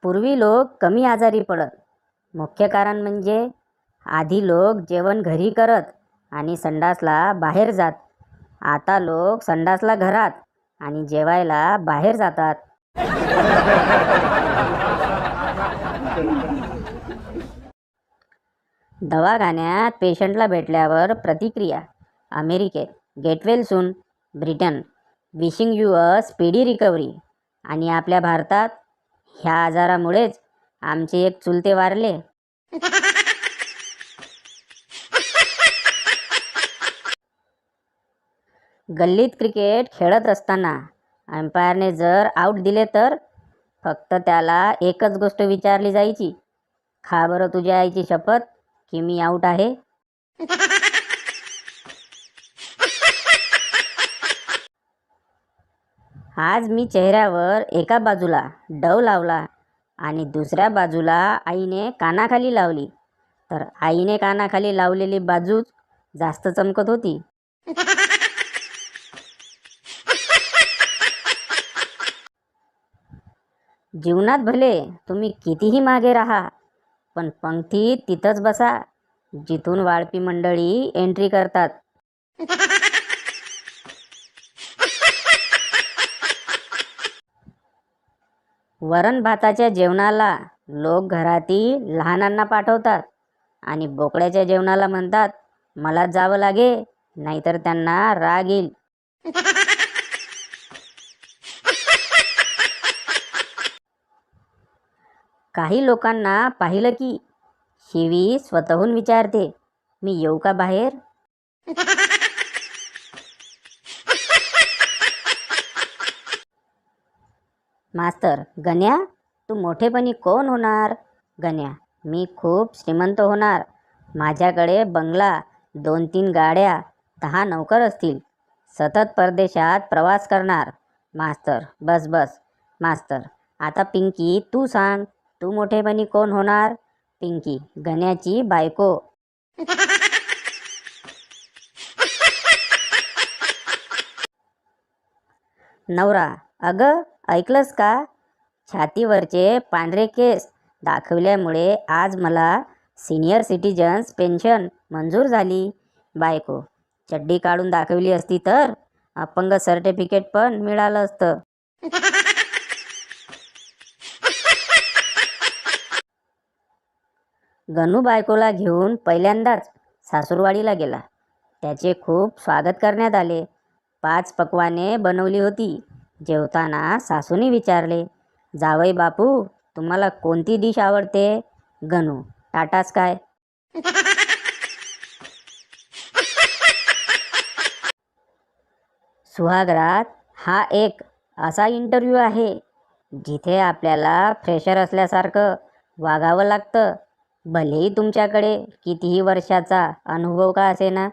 पूर्वी लोक कमी आजारी पडत. मुख्य कारण म्हणजे आधी लोक जेवण घरी करत आणि संडासला बाहेर जात. आता लोक संडासला घरात आणि जेवायला बाहेर जातात. दवाखान्यात पेशंटला भेटल्यावर प्रतिक्रिया. अमेरिकेत get well soon, Britain wishing you a speedy recovery. आणि आपल्या भारतात ह्या आजारामुळेच आमचे एक चुलते वारले. गल्लीत क्रिकेट खेळत असताना अंपायरने जर आऊट दिले तर फक्त त्याला एकच गोष्ट विचारली जायची, खा बरं तुझ्या आईची शपथ की मी आऊट आहे. आज मी चेहऱ्यावर एका बाजूला डव लावला आणि दुसऱ्या बाजूला आईने कानाखाली लावली, तर आईने कानाखाली लावलेली बाजूच जास्त चमकत होती. जीवनात भले तुम्ही कितीही मागे राहा, पण पंक्तीत तिथंच बसा जिथून वाळपी मंडळी एंट्री करतात. वरण भाताच्या जेवणाला लोक घरातील लहानांना पाठवतात आणि बोकड्याच्या जेवणाला म्हणतात मला जावं लागे, नाहीतर त्यांना राग येईल. काही लोकांना पाहिलं की शिवी स्वतःहून विचारते, मी येऊ का बाहेर. मास्तर, गण्या तू मोठेपणी कोण होणार. गण्या, मी खूप श्रीमंत होणार. माझ्याकडे बंगला, 2-3 गाड्या, 10 नौकर असतील. सतत परदेशात प्रवास करणार. मास्तर, बस बस. मास्तर, आता पिंकी तू सांग, तू मोठेपणी कोण होणार. पिंकी, गण्याची बायको. नवरा, अगं ऐकलंस का, छातीवरचे पांढरे केस दाखवल्यामुळे आज मला सिनियर सिटीजन्स पेन्शन मंजूर झाली. बायको, चड्डी काढून दाखवली असती तर अपंग सर्टिफिकेट पण मिळालं असतं. गणू बायकोला घेऊन पहिल्यांदाच सासूरवाडीला गेला. त्याचे खूप स्वागत करण्यात आले. 5 पक्वाने बनवली होती. जेवताना सासूने विचारले, जावई बापू तुम्हाला कोणती डिश आवडते. गणू, टाटा स्काय. सुहागरात हा एक असा इंटरव्ह्यू आहे जिथे आपल्याला फ्रेशर असल्यासारखं वागावं लागतं, भलेही तुमच्याकडे कितीही वर्षाचा अनुभव का असेना.